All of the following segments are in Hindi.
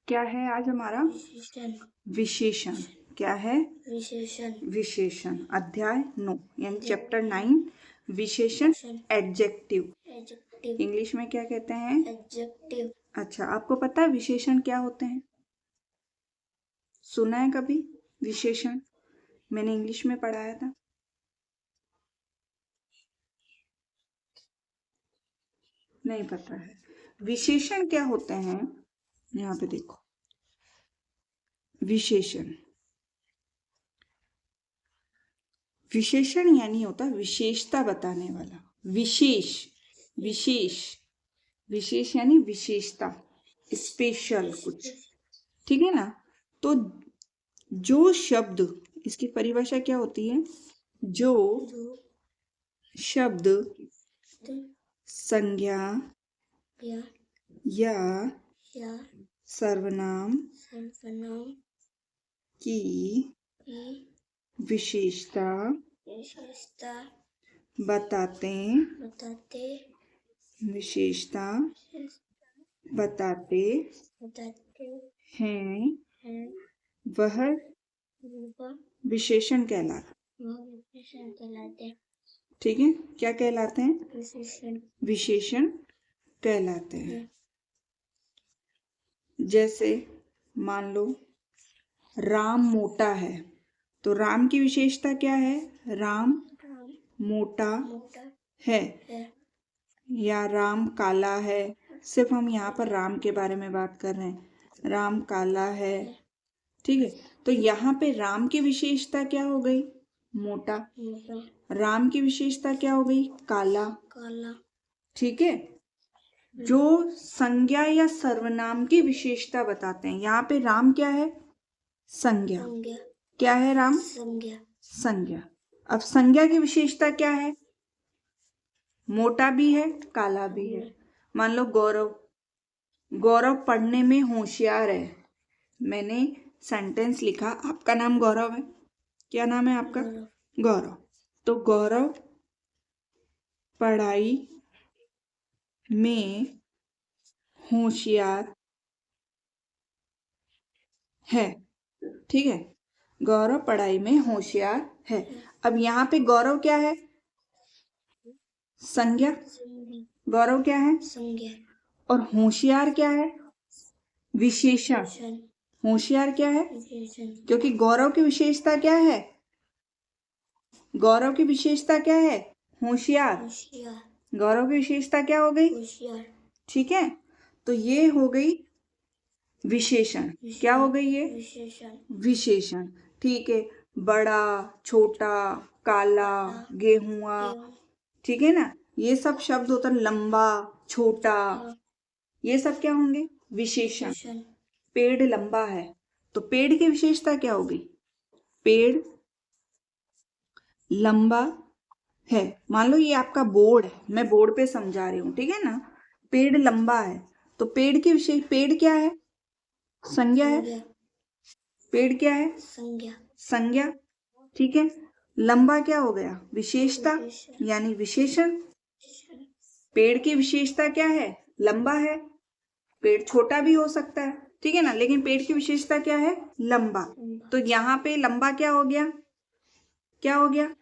क्या है आज हमारा विशेषण। विशेषण। क्या है विशेषण। विशेषण अध्याय 9 यानी चैप्टर 9 विशेषण। Adjective adjective. इंग्लिश में क्या कहते हैं? एडजेक्टिव। अच्छा, आपको पता है विशेषण क्या होते हैं? सुना है कभी विशेषण? मैंने इंग्लिश में पढ़ाया था। नहीं पता है। विशेषण क्या होते हैं? यहाँ पे देखो, विशेषण विशेषण यानी होता विशेषता बताने वाला। विशेष विशेष विशेष यानी विशेषता, स्पेशल कुछ, ठीक है ना। तो जो शब्द, इसकी परिभाषा क्या होती है? जो शब्द संज्ञा या सर्वनाम की विशेषता बताते हैं, वह विशेषण कहलाते। ठीक है, क्या कहलाते हैं? विशेषण कहलाते हैं। जैसे मान लो राम मोटा है, तो राम की विशेषता क्या है? राम मोटा है। या राम काला है, सिर्फ हम यहाँ पर राम के बारे में बात कर रहे हैं। राम काला है, ठीक है। तो यहाँ पे राम की विशेषता क्या हो गई? मोटा। राम की विशेषता क्या हो गई? काला। ठीक है। जो संज्ञा या सर्वनाम की विशेषता बताते हैं, यहाँ पे राम क्या है? संज्ञा। क्या है राम? संज्ञा। अब संज्ञा की विशेषता क्या है? मोटा भी है, काला भी है। मान लो गौरव पढ़ने में होशियार है। मैंने सेंटेंस लिखा, आपका नाम गौरव है। क्या नाम है आपका? गौरव। तो गौरव पढ़ाई में होशियार है, ठीक है। गौरव पढ़ाई में होशियार है। अब यहाँ पे गौरव क्या है? संज्ञा। गौरव क्या है? संज्ञा। और होशियार क्या है? विशेषण। होशियार क्या है? क्योंकि गौरव की विशेषता क्या है? गौरव की विशेषता क्या है? होशियार। गौरव की विशेषता क्या हो गई? होशियार। ठीक है, तो ये हो गई विशेषण। क्या हो गई ये? विशेषण। ठीक है। बड़ा, छोटा, काला, गेहुआ, ठीक है ना। ये सब शब्द होता है। लंबा, छोटा, ये सब क्या होंगे? विशेषण। पेड़ लंबा है, तो पेड़ की विशेषता क्या हो गई? पेड़ लंबा है। मान लो ये आपका बोर्ड है, मैं बोर्ड पे समझा रही हूँ, ठीक है ना। पेड़ लंबा है, तो पेड़ की विशेष, पेड़ क्या है? संज्ञा है। पेड़ क्या है? संज्ञा। ठीक है। लंबा क्या हो गया? विशेषता यानी विशेषण। पेड़ की विशेषता क्या है? लंबा है। पेड़ छोटा भी हो सकता है, ठीक है ना, लेकिन पेड़ की विशेषता क्या है? लंबा। तो यहाँ पे लंबा क्या हो गया? क्या हो गया?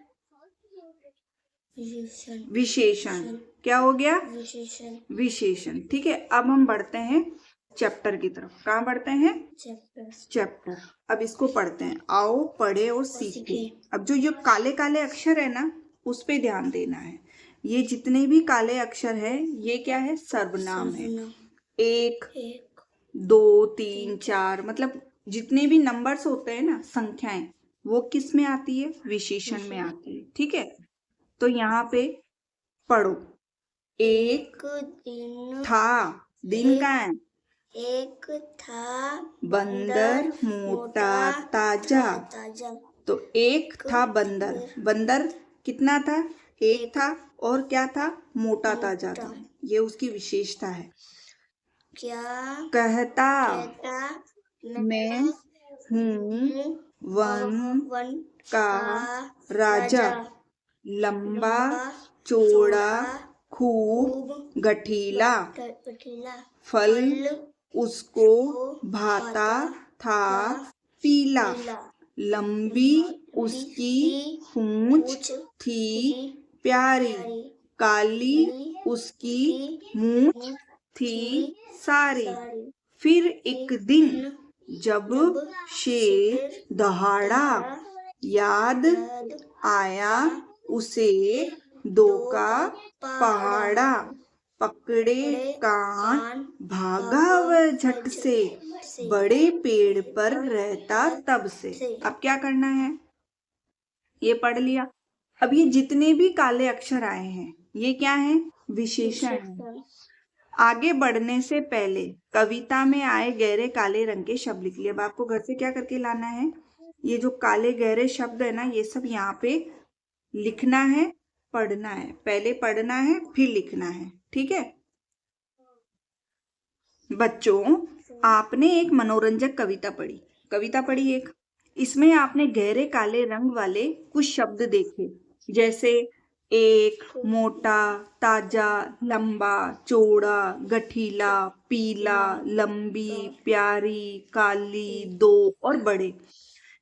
विशेषण। क्या हो गया? विशेषण। ठीक है। अब हम बढ़ते हैं चैप्टर की तरफ। कहाँ बढ़ते हैं? चैप्टर। अब इसको पढ़ते हैं। आओ पढ़े और सीखे। अब जो काले काले अक्षर है ना, उस पे ध्यान देना है। ये जितने भी काले अक्षर है, ये क्या है? सर्वनाम है। 1 2 3 4, मतलब जितने भी नंबर्स होते हैं ना, संख्याएं, वो किस में आती है? विशेषण में आती है। ठीक है। तो यहाँ पे पढ़ो। एक दिन था, दिन का है। एक था बंदर मोटा ताजा। तो एक था बंदर, बंदर कितना था? एक था, और क्या था? मोटा ताजा था। ये उसकी विशेषता है। क्या कहता मैं हूँ वन का राजा, लंबा चौड़ा खूब गठीला, फल उसको भाता था पीला, लंबी उसकी पूंछ थी प्यारी, काली उसकी मूंछ थी सारी। फिर एक दिन जब शेर दहाड़ा, याद आया उसे दो का पहाड़ा, पकड़े कान भागा वह झट से, बड़े पेड़ पर रहता तब से। अब क्या करना है, ये पढ़ लिया। अब ये जितने भी काले अक्षर आए हैं ये क्या है, विशेषण है। आगे बढ़ने से पहले कविता में आए गहरे काले रंग के शब्द लिख लिए। अब आपको घर से क्या करके लाना है, ये जो काले गहरे शब्द है ना, ये सब यहाँ पे लिखना है, पढ़ना है। पहले पढ़ना है फिर लिखना है, ठीक है बच्चों। आपने एक मनोरंजक कविता पढ़ी, एक, इसमें आपने गहरे काले रंग वाले कुछ शब्द देखे, जैसे एक, मोटा, ताजा, लंबा, चौड़ा, गठीला, पीला, लंबी, प्यारी, काली, दो और बड़े।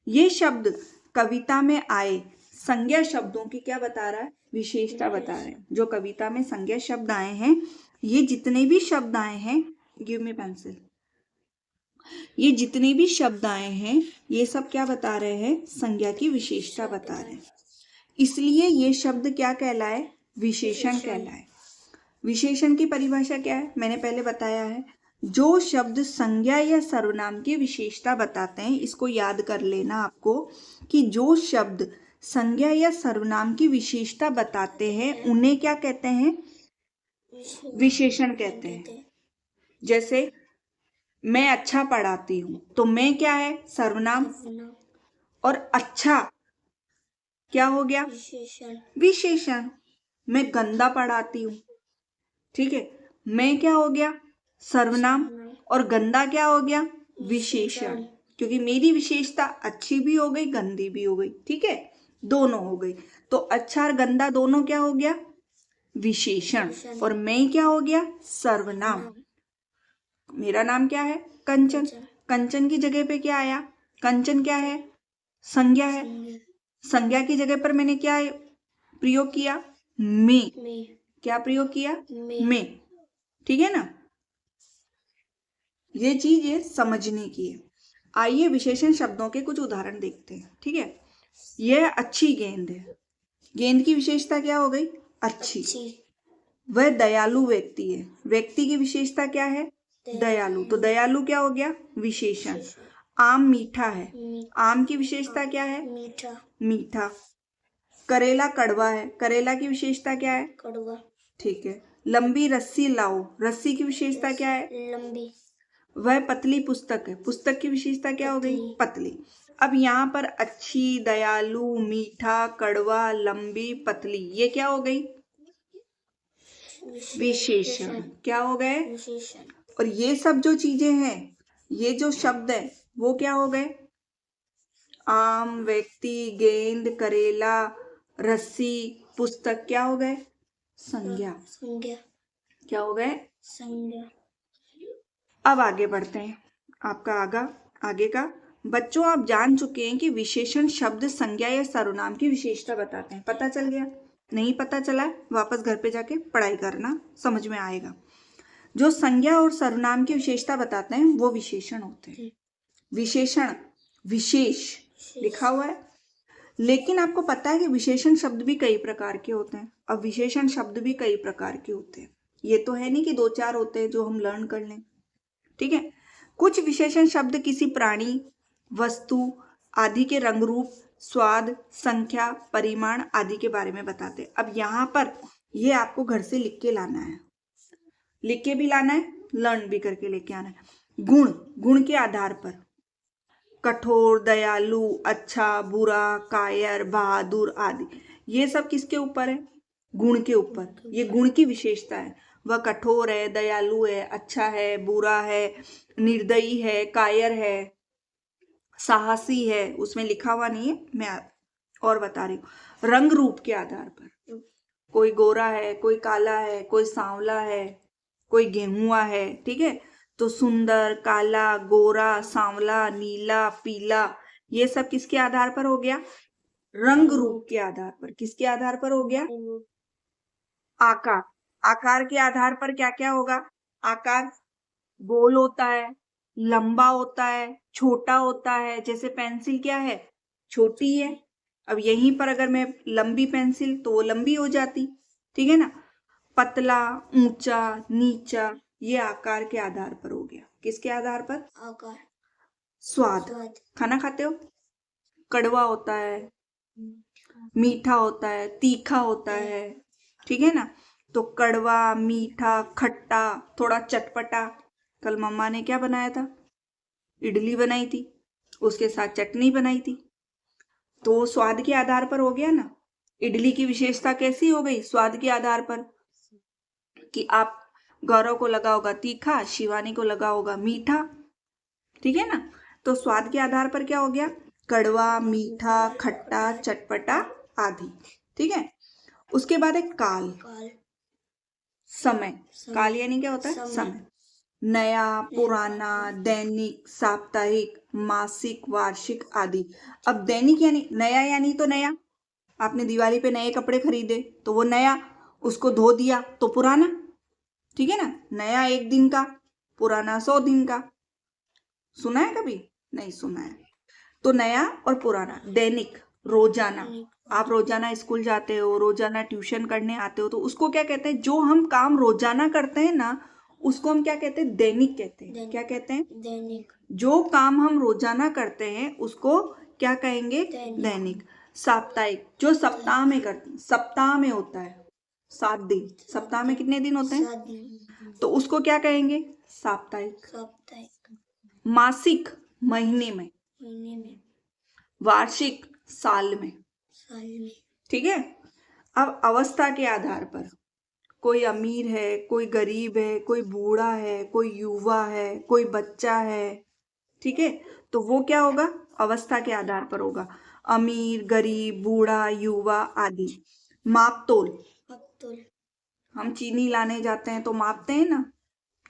ये शब्द कविता में आए संज्ञा शब्दों की क्या बता रहा है, विशेषता बता रहे हैं। जो कविता में संज्ञा शब्द आए हैं, ये जितने भी शब्द आए हैं, गिव मी पेंसिल, ये जितने भी शब्द आए हैं ये सब क्या बता रहे हैं, संज्ञा की विशेषता बता रहे हैं। इसलिए ये शब्द क्या कहलाए, विशेषण कहलाए। विशेषण की परिभाषा क्या है, मैंने पहले बताया है। जो शब्द संज्ञा या सर्वनाम की विशेषता बताते हैं, इसको याद कर लेना आपको कि जो शब्द संज्ञा या सर्वनाम की विशेषता बताते हैं उन्हें क्या कहते हैं, विशेषण कहते हैं। जैसे मैं अच्छा पढ़ाती हूं, तो मैं क्या है, सर्वनाम, और अच्छा क्या हो गया, विशेषण। मैं गंदा पढ़ाती हूं, ठीक है, मैं क्या हो गया, सर्वनाम, और गंदा क्या हो गया, विशेषण। क्योंकि मेरी विशेषता अच्छी भी हो गई गंदी भी हो गई, ठीक है, दोनों हो गई। तो अच्छा और गंदा दोनों क्या हो गया, विशेषण, और मैं क्या हो गया, सर्वनाम। मेरा नाम क्या है, कंचन, कंचन की जगह पे क्या आया, कंचन क्या है, संज्ञा है। संज्ञा की जगह पर मैंने क्या प्रयोग किया, में। क्या प्रयोग किया, में, ठीक है ना। ये चीज ये समझने की है। आइए विशेषण शब्दों के कुछ उदाहरण देखते हैं, ठीक है। यह अच्छी गेंद है, गेंद की विशेषता क्या हो गई, अच्छी। वह दयालु व्यक्ति है, व्यक्ति की विशेषता क्या है, दयालु, तो दयालु क्या हो गया, विशेषण। आम मीठा है, आम की विशेषता क्या है, मीठा। करेला कड़वा है, करेला की विशेषता क्या है, कड़वा, ठीक है। लंबी रस्सी लाओ, रस्सी की विशेषता क्या है, लंबी। वह पतली पुस्तक है, पुस्तक की विशेषता क्या हो गई, पतली। अब यहाँ पर अच्छी, दयालु, मीठा, कड़वा, लंबी, पतली, ये क्या हो गई, विशेषण। क्या हो गए, विशेषण। और ये सब जो चीजें हैं, ये जो शब्द है वो क्या हो गए, आम, व्यक्ति, गेंद, करेला, रस्सी, पुस्तक, क्या हो गए, संज्ञा। संज्ञा क्या हो गए, संज्ञा। अब आगे बढ़ते हैं, आपका आगे का। बच्चों आप जान चुके हैं कि विशेषण शब्द संज्ञा या सर्वनाम की विशेषता बताते हैं, पता चल गया। नहीं पता चला, वापस घर पे जाके पढ़ाई करना, समझ में आएगा। जो संज्ञा और सर्वनाम की विशेषता बताते हैं वो विशेषण होते हैं। विशेषण, विशेष लिखा हुआ है, लेकिन आपको पता है कि विशेषण शब्द भी कई प्रकार के होते हैं। अब विशेषण शब्द भी कई प्रकार के होते हैं, ये तो है नहीं कि 2-4 होते हैं जो हम लर्न कर लें, ठीक है। कुछ विशेषण शब्द किसी प्राणी, वस्तु आदि के रंग रूप, स्वाद, संख्या, परिमाण आदि के बारे में बताते हैं। अब यहाँ पर ये आपको घर से लिख के लाना है, लिख के भी लाना है, लर्न भी करके लेके आना है। गुण, गुण के आधार पर कठोर, दयालु, अच्छा, बुरा, कायर, बहादुर आदि, ये सब किसके ऊपर है, गुण के ऊपर। ये गुण की विशेषता है, वह कठोर है, दयालु है, अच्छा है, बुरा है, निर्दयी है, कायर है, साहसी है, उसमें लिखा हुआ नहीं है, मैं और बता रही हूँ। रंग रूप के आधार पर, कोई गोरा है, कोई काला है, कोई सांवला है, कोई गेहुआ है, ठीक है। तो सुंदर, काला, गोरा, सांवला, नीला, पीला, ये सब किसके आधार पर हो गया? रंग रूप के आधार पर। किसके आधार पर हो गया? आकार। आकार के आधार पर क्या क्या होगा? आकार गोल होता है, लंबा होता है, छोटा होता है। जैसे पेंसिल क्या है? छोटी है। अब यहीं पर अगर मैं लंबी पेंसिल तो वो लंबी हो जाती, ठीक है ना। पतला, ऊंचा, नीचा, ये आकार के आधार पर हो गया। किसके आधार पर? आकार। स्वाद। खाना खाते हो, कड़वा होता है, मीठा होता है, तीखा होता है, ठीक है ना। तो कड़वा, मीठा, खट्टा, थोड़ा चटपटा। कल मम्मा ने क्या बनाया था? इडली बनाई थी, उसके साथ चटनी बनाई थी। तो स्वाद के आधार पर हो गया ना। इडली की विशेषता कैसी हो गई? स्वाद के आधार पर, कि आप गौरव को लगा होगा तीखा, शिवानी को लगा होगा मीठा, ठीक है ना। तो स्वाद के आधार पर क्या हो गया? कड़वा, मीठा, खट्टा, चटपटा आदि, ठीक है। उसके बाद है काल। समय। काल यानी क्या होता है? समय। नया, पुराना, दैनिक, साप्ताहिक, मासिक, वार्षिक आदि। अब दैनिक यानी नया, यानी तो नया। आपने दिवाली पे नए कपड़े खरीदे तो वो नया, उसको धो दिया तो पुराना, ठीक है ना। नया 1 दिन का, पुराना 100 दिन का। सुना है कभी? नहीं सुना है। तो नया और पुराना। दैनिक, रोजाना। आप रोजाना स्कूल जाते हो, रोजाना ट्यूशन करने आते हो, तो उसको क्या कहते हैं? जो हम काम रोजाना करते हैं ना, उसको हम क्या कहते हैं? दैनिक कहते हैं। क्या कहते हैं? दैनिक। जो काम हम रोजाना करते हैं उसको क्या कहेंगे? दैनिक। साप्ताहिक, जो सप्ताह में करते हैं, सप्ताह में होता है 7 दिन। सप्ताह में कितने दिन होते हैं? तो उसको क्या कहेंगे? साप्ताहिक। मासिक, महीने में। वार्षिक, साल में। ठीक है। अब अवस्था के आधार पर, कोई अमीर है, कोई गरीब है, कोई बूढ़ा है, कोई युवा है, कोई बच्चा है, ठीक है। तो वो क्या होगा? अवस्था के आधार पर होगा। अमीर, गरीब, बूढ़ा, युवा आदि। माप तोल। हम चीनी लाने जाते हैं तो मापते हैं ना,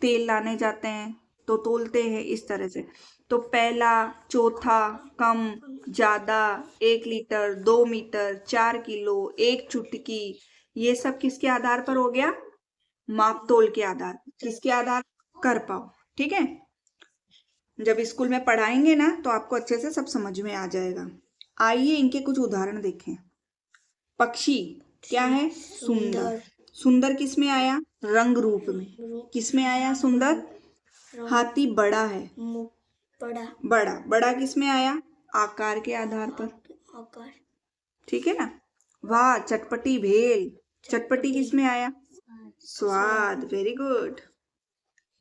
तेल लाने जाते हैं तो तोलते हैं, इस तरह से। तो पहला, चौथा, कम, ज्यादा, 1 लीटर, 2 मीटर, 4 किलो, 1 चुटकी, ये सब किसके आधार पर हो गया? माप तोल के आधार। किसके आधार? कर पाओ, ठीक है। जब स्कूल में पढ़ाएंगे ना तो आपको अच्छे से सब समझ में आ जाएगा। आइए इनके कुछ उदाहरण देखें। पक्षी क्या है? सुंदर। सुंदर किस में आया? रंग रूप में। किस में आया सुंदर? हाथी बड़ा है। बड़ा। बड़ा किस में आया? आकार के आधार पर, ठीक है ना। वाह, चटपटी भेल। चटपटी किस में आया? स्वाद। Very good.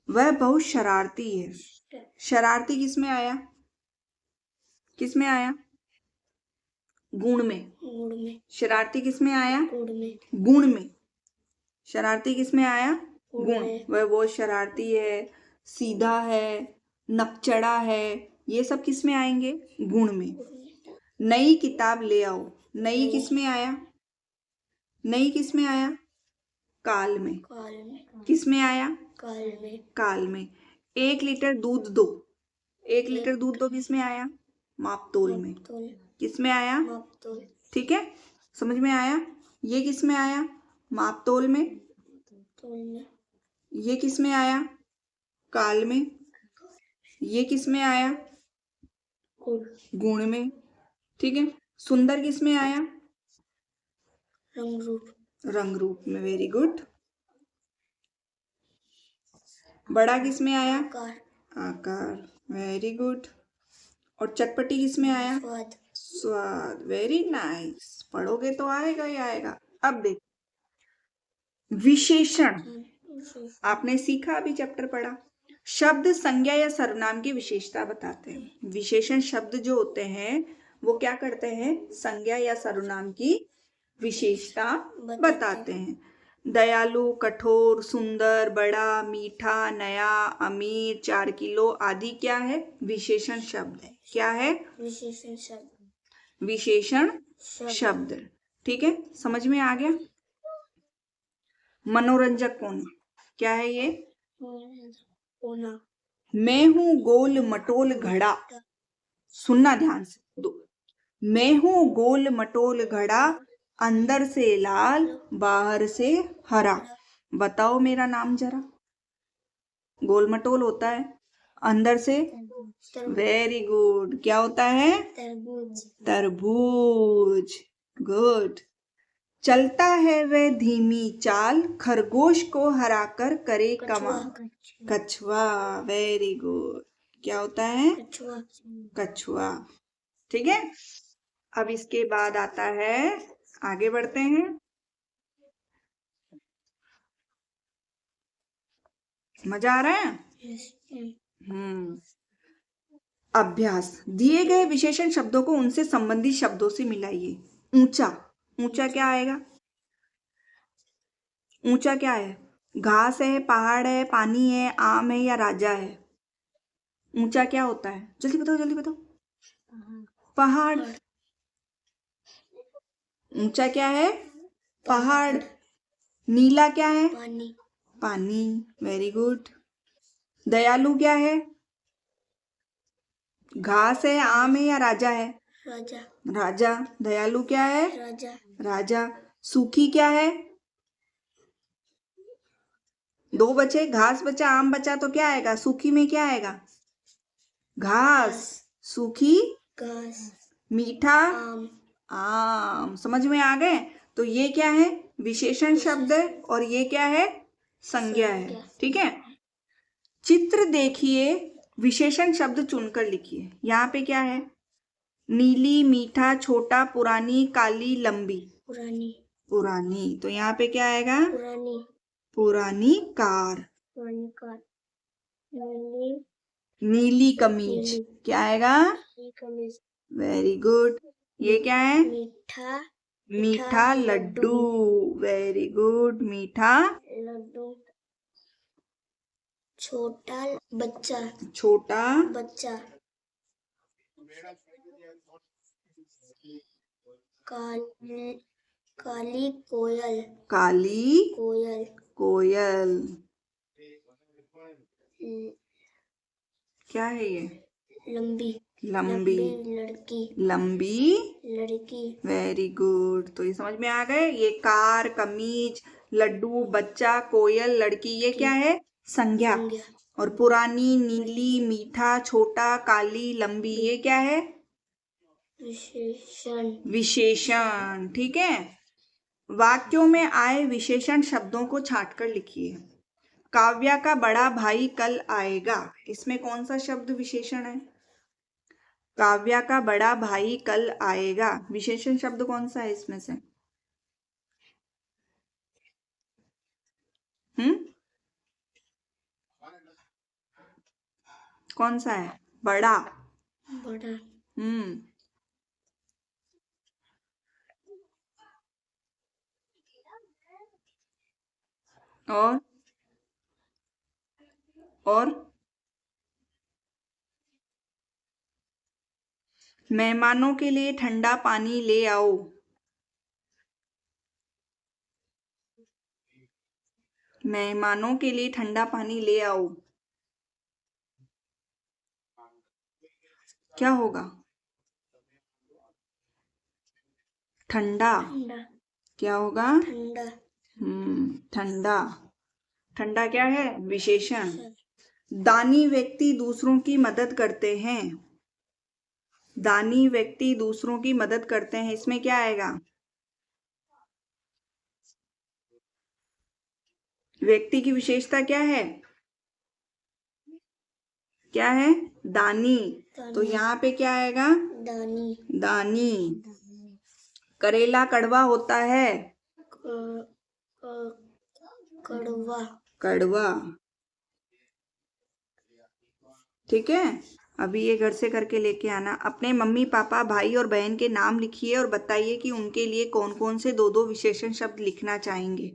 वह बहुत शरारती है। शरारती किस में आया? किस में आया? गुण में। शरारती किस में आया? गुण में। शरारती किस में आया? गुण। वह बहुत शरारती है, सीधा है, नकचड़ा है, ये सब किस में आएंगे? गुण में। नई किताब ले आओ। नई किस में आया? नई किस में आया? काल में। किस में आया? काल में। 1 लीटर दूध दो। 1 लीटर दूध दो किस में आया? माप तोल में। किस में आया? ठीक है, समझ में आया। ये किस में आया? माप तोल में। ये किस में आया? काल में। ये किस में आया? गुण में, ठीक है। सुंदर किस में आया? रंग रूप में। Very good. बड़ा किस में आया? आकार। Very good. और चटपटी किस में आया? स्वाद। Very nice. पढ़ोगे तो आएगा ही आएगा। अब देख, विशेषण आपने सीखा, अभी चैप्टर पढ़ा। शब्द संज्ञा या सर्वनाम की विशेषता बताते हैं। विशेषण शब्द जो होते हैं वो क्या करते हैं? संज्ञा या सर्वनाम की विशेषता बताते हैं। दयालु, कठोर, सुंदर, बड़ा, मीठा, नया, अमीर, 4 किलो आदि क्या है? विशेषण शब्द है। क्या है? विशेषण शब्द। ठीक है, समझ में आ गया। मनोरंजक कोना क्या है? ये मैं हूं गोल मटोल घड़ा, सुनना ध्यान से। मैं हूं गोल मटोल घड़ा, अंदर से लाल बाहर से हरा, बताओ मेरा नाम जरा। गोल मटोल होता है, अंदर से वेरी गुड, क्या होता है? तरबूज। तरबूज, गुड। चलता है वह धीमी चाल, खरगोश को हराकर करे कमाल। कछुआ, वेरी गुड, क्या होता है? कछुआ। कछुआ, ठीक है। अब इसके बाद आता है, आगे बढ़ते हैं। मजा आ रहा है? अभ्यास, दिए गए विशेषण शब्दों को उनसे संबंधित शब्दों से मिलाइए। ऊंचा, ऊंचा क्या आएगा? ऊंचा क्या है? घास है, पहाड़ है, पानी है, आम है या राजा है? ऊंचा क्या होता है? जल्दी बताओ, जल्दी बताओ। पहाड़। ऊंचा क्या है? पहाड़। नीला क्या है? पानी। पानी, वेरी गुड। दयालु क्या है? घास है, आम है या राजा है? राजा। राजा। दयालु क्या है? राजा। राजा। सूखी क्या है? दो बचे, घास बचा, आम बचा, तो क्या आएगा? सूखी में क्या आएगा? घास। सूखी? घास। मीठा? आम। आम। समझ में आ गए? तो ये क्या है? विशेषण शब्द है, और ये क्या है? संज्ञा है, ठीक है। चित्र देखिए, विशेषण शब्द चुनकर लिखिए। यहाँ पे क्या है? नीली, मीठा, छोटा, पुरानी, काली, लंबी। पुरानी। पुरानी, तो यहाँ पे क्या आएगा? पुरानी। पुरानी कार। पुरानी कार। नीली। नीली कमीज, क्या आएगा? कमीज। Very good. ये क्या है? मीठा। मीठा लड्डू, वेरी गुड, मीठा लड्डू। छोटा बच्चा। छोटा बच्चा। काली। काली कोयल। काली कोयल। कोयल। क्या है ये? लंबी। लंबी। लड़की। लंबी लड़की। Very good. तो ये समझ में आ गए? ये कार, कमीज, लड्डू, बच्चा, कोयल, लड़की, ये क्या है? संज्ञा। और पुरानी, नीली, मीठा, छोटा, काली, लंबी, ये क्या है? विशेषण। विशेषण, ठीक है। वाक्यों में आए विशेषण शब्दों को छांटकर लिखिए। काव्या का बड़ा भाई कल आएगा, इसमें कौन सा शब्द विशेषण है? काव्या का बड़ा भाई कल आएगा, विशेषण शब्द कौन सा है इसमें से? कौन सा है? बड़ा। बड़ा। और मेहमानों के लिए ठंडा पानी ले आओ। मेहमानों के लिए ठंडा पानी ले आओ, क्या होगा? ठंडा। क्या होगा? ठंडा। ठंडा। ठंडा क्या है? विशेषण। दानी व्यक्ति दूसरों की मदद करते हैं। दानी व्यक्ति दूसरों की मदद करते हैं, इसमें क्या आएगा? व्यक्ति की विशेषता क्या है? क्या है? दानी। तो यहाँ पे क्या आएगा? दानी। दानी। करेला कड़वा होता है। कड़वा। कड़वा, ठीक है। अभी ये घर से करके लेके आना। अपने मम्मी पापा, भाई और बहन के नाम लिखिए और बताइए कि उनके लिए कौन कौन से दो दो विशेषण शब्द लिखना चाहेंगे।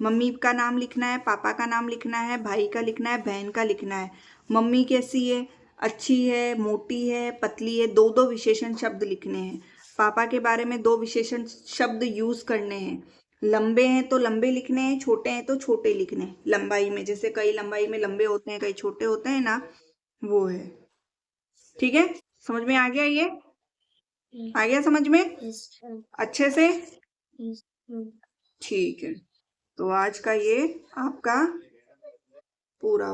मम्मी का नाम लिखना है, पापा का नाम लिखना है, भाई का लिखना है, बहन का लिखना है। मम्मी कैसी है? अच्छी है, मोटी है, पतली है, दो दो विशेषण शब्द लिखने हैं। पापा के बारे में दो विशेषण शब्द यूज करने हैं। लंबे हैं तो लंबे लिखने हैं, छोटे हैं तो छोटे लिखने हैं। लंबाई में, जैसे कई लंबाई में लंबे होते हैं, कई छोटे होते हैं ना, वो है। ठीक है, समझ में आ गया? ये आ गया समझ में अच्छे से? ठीक है, तो आज का ये आपका पूरा